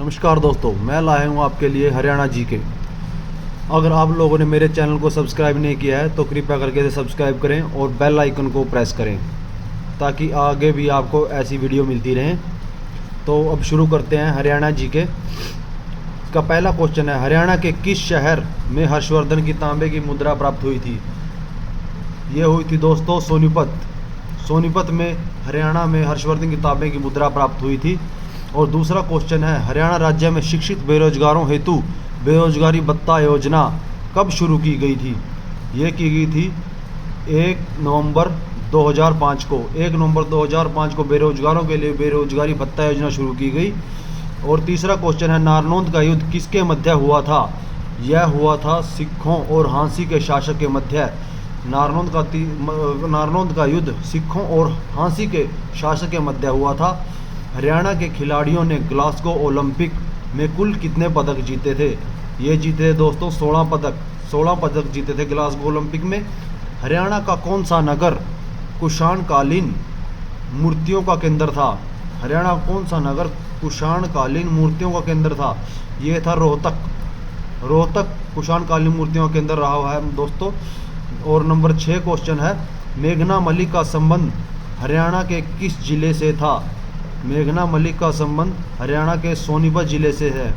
नमस्कार दोस्तों, मैं लाया हूँ आपके लिए हरियाणा जीके। अगर आप लोगों ने मेरे चैनल को सब्सक्राइब नहीं किया है तो कृपया करके इसे सब्सक्राइब करें और बेल आइकन को प्रेस करें ताकि आगे भी आपको ऐसी वीडियो मिलती रहें। तो अब शुरू करते हैं हरियाणा जीके। इसका पहला क्वेश्चन है, हरियाणा के किस शहर में हर्षवर्धन की तांबे की मुद्रा प्राप्त हुई थी? ये हुई थी दोस्तों सोनीपत। सोनीपत में हरियाणा में हर्षवर्धन की तांबे की मुद्रा प्राप्त हुई थी। और दूसरा क्वेश्चन है, हरियाणा राज्य में शिक्षित बेरोजगारों हेतु बेरोजगारी भत्ता योजना कब शुरू की गई थी? ये की गई थी 1 नवंबर 2005 को। 1 नवंबर 2005 को बेरोजगारों के लिए बेरोजगारी भत्ता योजना शुरू की गई। और तीसरा क्वेश्चन है, नारनौंद का युद्ध किसके मध्य हुआ था? यह हुआ था सिखों और हांसी के शासक के मध्य। नारनौंद का युद्ध सिखों और हांसी के शासक के मध्य हुआ था। हरियाणा के खिलाड़ियों ने ग्लासगो ओलंपिक में कुल कितने पदक जीते थे? ये जीते दोस्तों 16 पदक जीते थे ग्लासगो ओलंपिक में। हरियाणा का कौन सा नगर कुषाणकालीन मूर्तियों का केंद्र था? हरियाणा कौन सा नगर कुषाणकालीन मूर्तियों का केंद्र था? ये था रोहतक कुषाणकालीन मूर्तियों का केंद्र रहा है दोस्तों। और नंबर 6 क्वेश्चन है, मेघना मलिक का संबंध हरियाणा के किस जिले से था? मेघना मलिक का संबंध हरियाणा के सोनीपत जिले से है।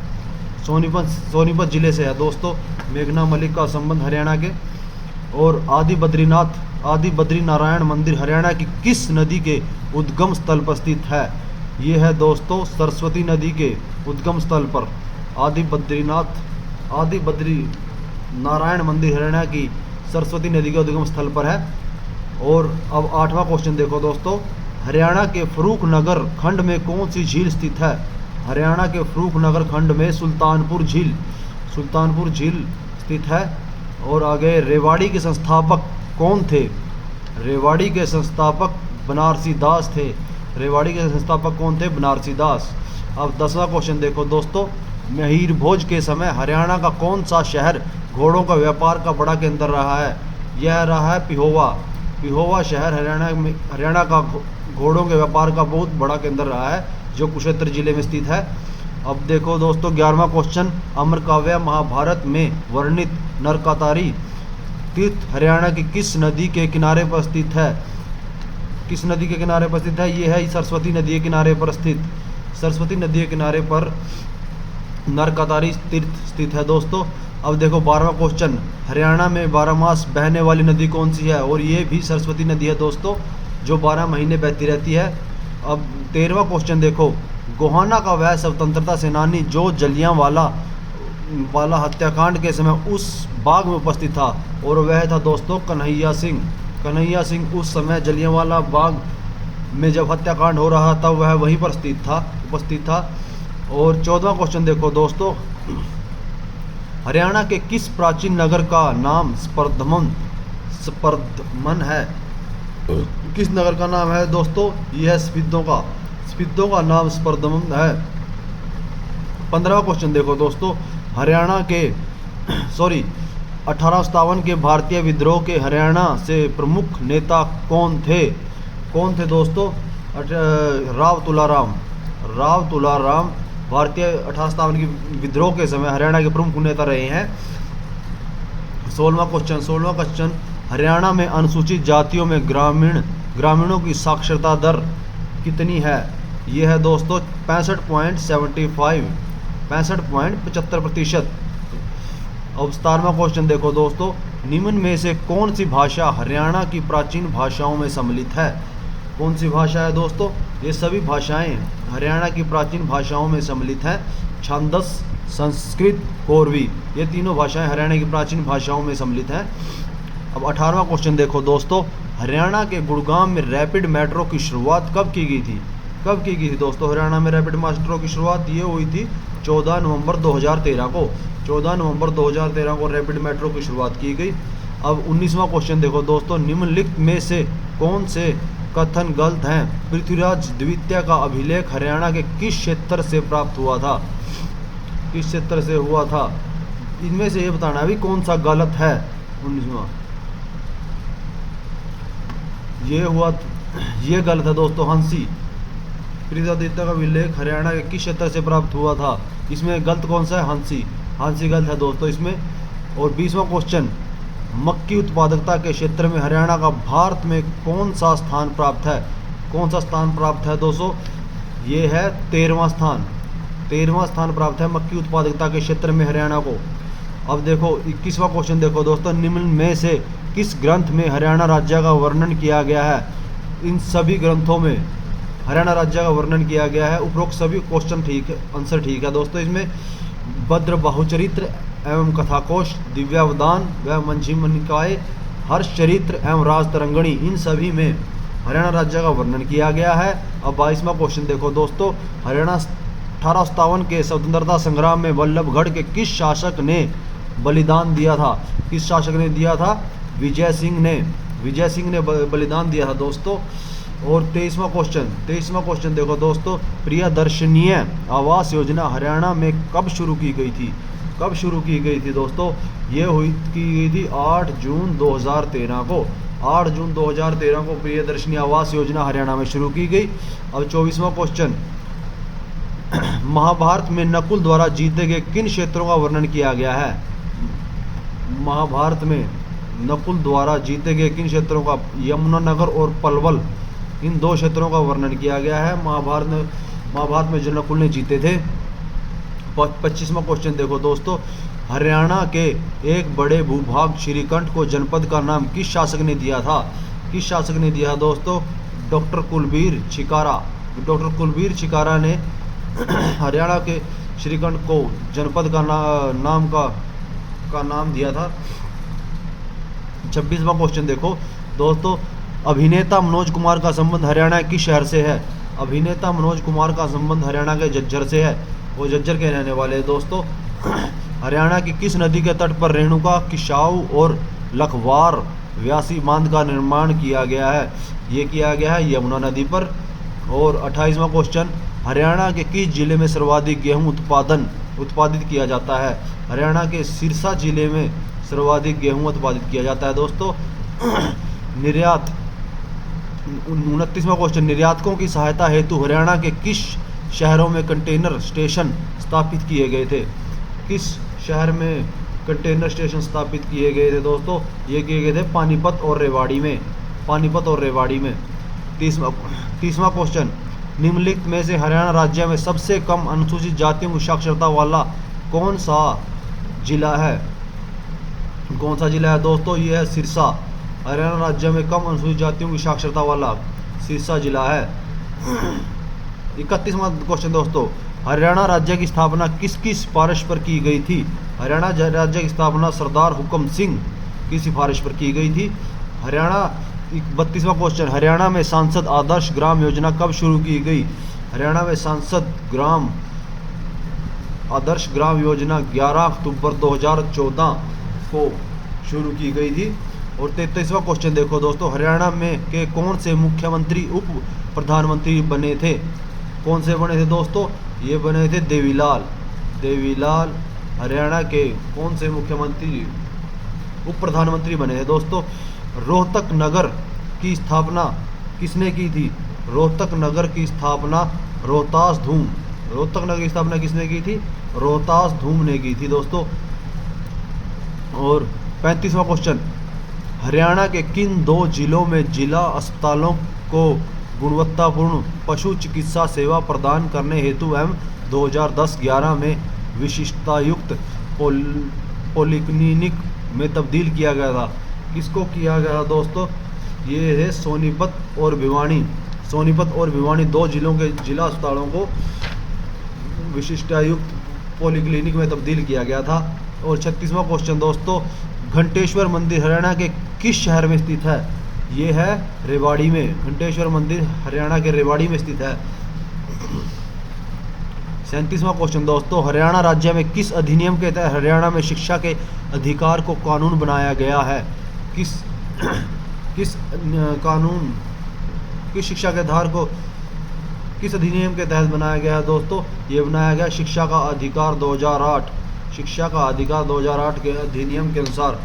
सोनीपत जिले से है दोस्तों मेघना मलिक का संबंध हरियाणा के। और आदि बद्री नारायण मंदिर हरियाणा की किस नदी के उद्गम स्थल पर स्थित है? ये है दोस्तों सरस्वती नदी के उद्गम स्थल पर आदि बद्री नारायण मंदिर हरियाणा की सरस्वती नदी के उद्गम स्थल पर है। और अब 8वां क्वेश्चन देखो दोस्तों, हरियाणा के फर्रुखनगर खंड में कौन सी झील स्थित है? हरियाणा के फर्रुखनगर खंड में सुल्तानपुर झील स्थित है। और आगे, रेवाड़ी के संस्थापक कौन थे? रेवाड़ी के संस्थापक बनारसी दास थे। रेवाड़ी के संस्थापक कौन थे? बनारसी दास। अब 10वां क्वेश्चन देखो दोस्तों, महीर भोज के समय हरियाणा का कौन सा शहर घोड़ों का व्यापार का बड़ा केंद्र रहा है? यह रहा है पिहोवा शहर हरियाणा का घोड़ों के व्यापार का बहुत बड़ा केंद्र रहा है, जो कुरुक्षेत्र जिले में स्थित है। अब देखो दोस्तों 11वां क्वेश्चन, अमरकाव्य महाभारत में वर्णित नरकातारी तीर्थ हरियाणा की किस नदी के किनारे पर स्थित है? किस नदी के किनारे पर स्थित है? ये है सरस्वती नदी के किनारे पर स्थित। सरस्वती नदी के किनारे पर नरकातारी तीर्थ स्थित है दोस्तों। अब देखो 12वां क्वेश्चन, हरियाणा में 12 मास बहने वाली नदी कौन सी है? और ये भी सरस्वती नदी है दोस्तों, जो 12 महीने बहती रहती है। अब 13वां क्वेश्चन देखो, गोहाना का वह स्वतंत्रता सेनानी जो जलियांवाला हत्याकांड के समय उस बाग में उपस्थित था, और वह था दोस्तों कन्हैया सिंह उस समय जलियांवाला बाग में जब हत्याकांड हो रहा था वह वहीं पर उपस्थित था। और 14वां क्वेश्चन देखो दोस्तों, हरियाणा के किस प्राचीन नगर का नाम स्पर्धमन है? किस नगर का नाम है दोस्तों? यह है स्पिद्दों का नाम स्पर्धमन है। 15वां क्वेश्चन देखो दोस्तों, हरियाणा के 1857 के भारतीय विद्रोह के हरियाणा से प्रमुख नेता कौन थे दोस्तों? राव तुलाराम भारतीय 1857 की विद्रोह के समय हरियाणा के प्रमुख नेता रहे हैं। 16वां क्वेश्चन, हरियाणा में अनुसूचित जातियों में ग्रामीणों की साक्षरता दर कितनी है? यह है दोस्तों 65.75%। अब 17वां क्वेश्चन देखो दोस्तों, निम्न में से कौन सी भाषा हरियाणा की प्राचीन भाषाओं में सम्मिलित है? कौन सी भाषा है दोस्तों? ये सभी भाषाएं हरियाणा की प्राचीन भाषाओं में सम्मिलित हैं। छांदस, संस्कृत, कोरवी, ये तीनों भाषाएं हरियाणा की प्राचीन भाषाओं में सम्मिलित हैं। अब 18वां क्वेश्चन देखो दोस्तों, हरियाणा के गुड़गांव में रैपिड मेट्रो की शुरुआत कब की गई थी? दोस्तों हरियाणा में रैपिड मेट्रो की शुरुआत ये हुई थी 14 नवंबर 2013 को। 14 नवंबर 2013 को रैपिड मेट्रो की शुरुआत की गई। अब 19वां क्वेश्चन देखो दोस्तों, निम्नलिखित में से कौन से कथन गलत हैं? पृथ्वीराज द्वितीय का अभिलेख हरियाणा के किस क्षेत्र से प्राप्त हुआ था? किस क्षेत्र से हुआ था? इनमें से ये बताना भी कौन सा गलत है। 19वां ये गलत है दोस्तों, प्रतिनिधित्व का विलेख हरियाणा के किस क्षेत्र से प्राप्त हुआ था? इसमें गलत कौन सा है? हांसी। हांसी गलत है दोस्तों इसमें। और 20वां क्वेश्चन, मक्की उत्पादकता के क्षेत्र में हरियाणा का भारत में कौन सा स्थान प्राप्त है? कौन सा स्थान प्राप्त है दोस्तों? ये है 13वां स्थान। 13वां स्थान प्राप्त है मक्की उत्पादकता के क्षेत्र में हरियाणा को। अब देखो 21वां क्वेश्चन देखो दोस्तों, निम्न में से किस ग्रंथ में हरियाणा राज्य का वर्णन किया गया है? इन सभी ग्रंथों में हरियाणा राज्य का वर्णन किया गया है। उपरोक्त सभी क्वेश्चन ठीक है, आंसर ठीक है दोस्तों। इसमें भद्र बाहुचरित्र एवं कथाकोश, दिव्यावदान व मंजीम निकाय, हर्ष चरित्र एवं राज तरंगणी, इन सभी में हरियाणा राज्य का वर्णन किया गया है। अब 22वां क्वेश्चन देखो दोस्तों, हरियाणा 1857 के स्वतंत्रता संग्राम में बल्लभगढ़ के किस शासक ने बलिदान दिया था? किस शासक ने दिया था? विजय सिंह ने बलिदान दिया था दोस्तों। और 23वां क्वेश्चन देखो दोस्तों, प्रियदर्शनीय आवास योजना हरियाणा में कब शुरू की गई थी? कब शुरू की गई थी दोस्तों? ये की गई थी 8 जून 2013 को। 8 जून 2013 को प्रियदर्शनी आवास योजना हरियाणा में शुरू की गई। अब 24वां क्वेश्चन, महाभारत में नकुल द्वारा जीते गए किन क्षेत्रों का वर्णन किया गया है? महाभारत में नकुल द्वारा जीते गए किन क्षेत्रों का? यमुनानगर और पलवल, इन 2 क्षेत्रों का वर्णन किया गया है महाभारत में जो नकुल ने जीते थे। 25वां क्वेश्चन देखो दोस्तों, हरियाणा के एक बड़े भूभाग श्रीकंठ को जनपद का नाम किस शासक ने दिया था? किस शासक ने दिया दोस्तों? डॉक्टर कुलबीर छिकारा ने हरियाणा के श्रीकंठ को जनपद का नाम दिया था। 26वां क्वेश्चन देखो दोस्तों, अभिनेता मनोज कुमार का संबंध हरियाणा के किस शहर से है? अभिनेता मनोज कुमार का संबंध हरियाणा के झज्जर से है। वो झज्जर के रहने वाले हैं दोस्तों। हरियाणा की किस नदी के तट पर रेणुका, किसाऊ और लखवार व्यासी बांध का निर्माण किया गया है? ये किया गया है यमुना नदी पर। और 28वां क्वेश्चन, हरियाणा के किस जिले में सर्वाधिक गेहूं उत्पादित किया जाता है? हरियाणा के सिरसा जिले में सर्वाधिक गेहूं उत्पादित किया जाता है दोस्तों। निर्यात, 29वां क्वेश्चन, निर्यातकों की सहायता हेतु हरियाणा के किस शहरों में कंटेनर स्टेशन स्थापित किए गए थे? किस शहर में कंटेनर स्टेशन स्थापित किए गए थे दोस्तों? ये किए गए थे पानीपत और रेवाड़ी में। 30वां क्वेश्चन, निम्नलिखित में से हरियाणा राज्य में सबसे कम अनुसूचित जातियों की साक्षरता वाला कौन सा जिला है? कौन सा जिला है दोस्तों? ये है सिरसा। हरियाणा राज्य में कम अनुसूचित जातियों की साक्षरता वाला सिरसा जिला है। 31वां क्वेश्चन दोस्तों, हरियाणा राज्य की स्थापना किसकी सिफारिश पर की गई थी? हरियाणा राज्य की स्थापना सरदार हुकम सिंह की सिफारिश पर की गई थी। 32वां क्वेश्चन, हरियाणा में सांसद आदर्श ग्राम योजना कब शुरू की गई? हरियाणा में सांसद आदर्श ग्राम योजना 11 अक्टूबर 2014 को शुरू की गई थी। और 33वां क्वेश्चन देखो दोस्तों, हरियाणा में के कौन से मुख्यमंत्री उप प्रधानमंत्री बने थे? कौन से बने थे दोस्तों? ये बने थे देवीलाल हरियाणा के कौन से मुख्यमंत्री उप प्रधानमंत्री बने थे दोस्तों? रोहतक नगर की स्थापना किसने की थी? रोहतक नगर की स्थापना रोहतास धूम ने की थी दोस्तों। और 35वां क्वेश्चन, हरियाणा के किन 2 जिलों में जिला अस्पतालों को गुणवत्तापूर्ण पशु चिकित्सा सेवा प्रदान करने हेतु एवं 2010-11 में विशिष्टतायुक्त पॉलीक्लिनिक में तब्दील किया गया था? किसको किया गया था दोस्तों? ये है सोनीपत और भिवानी 2 जिलों के जिला अस्पतालों को विशिष्टतायुक्त पॉलीक्लिनिक में तब्दील किया गया था। और 36वां क्वेश्चन दोस्तों, घंटेश्वर मंदिर हरियाणा के किस शहर में स्थित है? ये है रेवाड़ी में। घंटेश्वर मंदिर हरियाणा के रेवाड़ी में स्थित है। 37वां क्वेश्चन दोस्तों, हरियाणा राज्य में किस अधिनियम के तहत हरियाणा में शिक्षा के अधिकार को कानून बनाया गया है? किस शिक्षा के आधार को किस अधिनियम के तहत बनाया गया है दोस्तों? ये बनाया गया शिक्षा का अधिकार 2008 के अधिनियम के अनुसार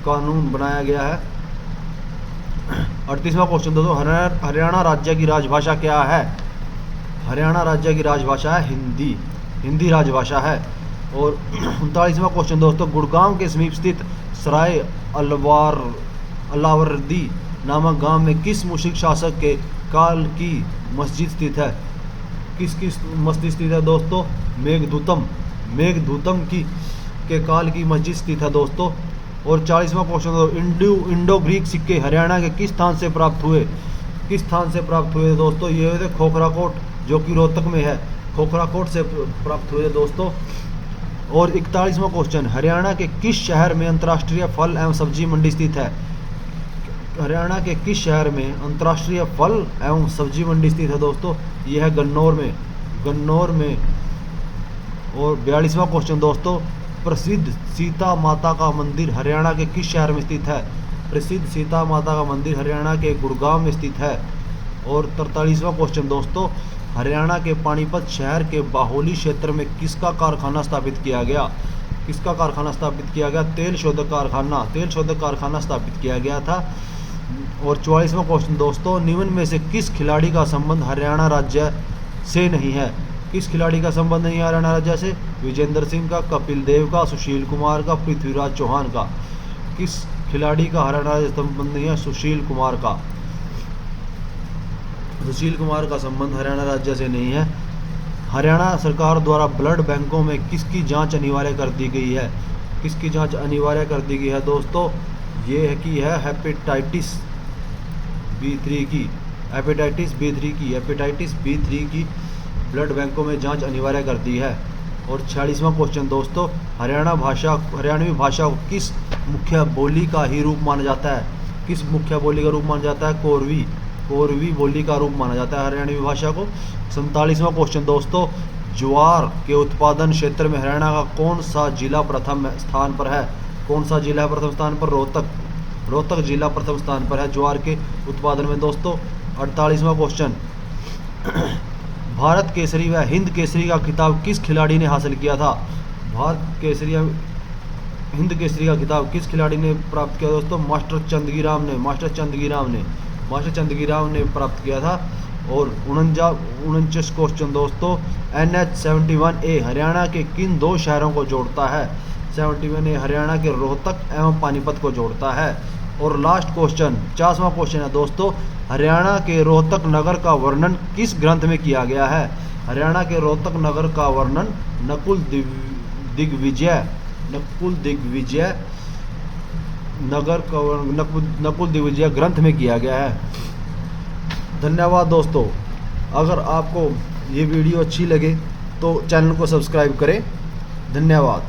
कानून बनाया गया है। 38वां क्वेश्चन दोस्तों, हरियाणा राज्य की राजभाषा क्या है? हरियाणा राज्य की राजभाषा है हिंदी, हिंदी राजभाषा है। और 39वां क्वेश्चन दोस्तों, गुड़गांव के समीप स्थित सराय अलावर्दी नामक गांव में किस मुश्रिक शासक के काल की मस्जिद स्थित है? किस मस्जिद स्थित है दोस्तों? मेघदूतम की के काल की मस्जिद स्थित है दोस्तों। और 40वां क्वेश्चन, इंडो ग्रीक सिक्के हरियाणा के किस स्थान से प्राप्त हुए? किस स्थान से प्राप्त हुए दोस्तों? ये हुए थे खोखराकोट, जो कि रोहतक में है, खोखराकोट से प्राप्त हुए दोस्तों। और 41वां क्वेश्चन, हरियाणा के किस शहर में अंतर्राष्ट्रीय फल एवं सब्जी मंडी स्थित है? हरियाणा के किस शहर में अंतर्राष्ट्रीय फल एवं सब्जी मंडी स्थित है दोस्तों? यह है गन्नौर में। और 42वां क्वेश्चन दोस्तों, प्रसिद्ध सीता माता का मंदिर हरियाणा के किस शहर में स्थित है? प्रसिद्ध सीता माता का मंदिर हरियाणा के गुड़गांव में स्थित है। और 43वां क्वेश्चन दोस्तों, हरियाणा के पानीपत शहर के बाहोली क्षेत्र में किसका कारखाना स्थापित किया गया? किसका कारखाना स्थापित किया गया? तेल शोधक कारखाना स्थापित किया गया था। और 44वां क्वेश्चन दोस्तों, निम्न में से किस खिलाड़ी का संबंध हरियाणा राज्य से नहीं है? किस खिलाड़ी का संबंध नहीं है हरियाणा राज्य से? विजेंद्र सिंह का, कपिल देव का, सुशील कुमार का, पृथ्वीराज चौहान का। किस खिलाड़ी का हरियाणा राज्य संबंध नहीं है? सुशील कुमार का। सुशील कुमार का संबंध हरियाणा राज्य से नहीं है। हरियाणा सरकार द्वारा ब्लड बैंकों में किसकी जांच अनिवार्य कर दी गई है? किसकी जांच अनिवार्य कर दी गई है दोस्तों? ये है कि है हेपेटाइटिस बी थ्री की ब्लड बैंकों में जांच अनिवार्य कर दी है। और 46वां क्वेश्चन दोस्तों, हरियाणवी भाषा को किस मुख्य बोली का ही रूप माना जाता है? किस मुख्य बोली का रूप माना जाता है? कोरवी बोली का रूप माना जाता है हरियाणवी भाषा को। 47वां क्वेश्चन दोस्तों, ज्वार के उत्पादन क्षेत्र में हरियाणा का कौन सा जिला प्रथम स्थान पर है? कौन सा जिला प्रथम स्थान पर? रोहतक जिला प्रथम स्थान पर है ज्वार के उत्पादन में दोस्तों। 48वां क्वेश्चन, भारत केसरी व हिंद केसरी का खिताब किस खिलाड़ी ने हासिल किया था? हिंद केसरी का खिताब किस खिलाड़ी ने प्राप्त किया दोस्तों? मास्टर चंदगीराम ने प्राप्त किया था। और 49 क्वेश्चन दोस्तों, NH-71A हरियाणा के किन दो शहरों को जोड़ता है? 71A हरियाणा के रोहतक एवं पानीपत को जोड़ता है। और लास्ट क्वेश्चन 50वां क्वेश्चन है दोस्तों, हरियाणा के रोहतक नगर का वर्णन किस ग्रंथ में किया गया है? हरियाणा के रोहतक नगर का वर्णन नकुल दिग्विजय ग्रंथ में किया गया है। धन्यवाद दोस्तों। अगर आपको ये वीडियो अच्छी लगे तो चैनल को सब्सक्राइब करें। धन्यवाद।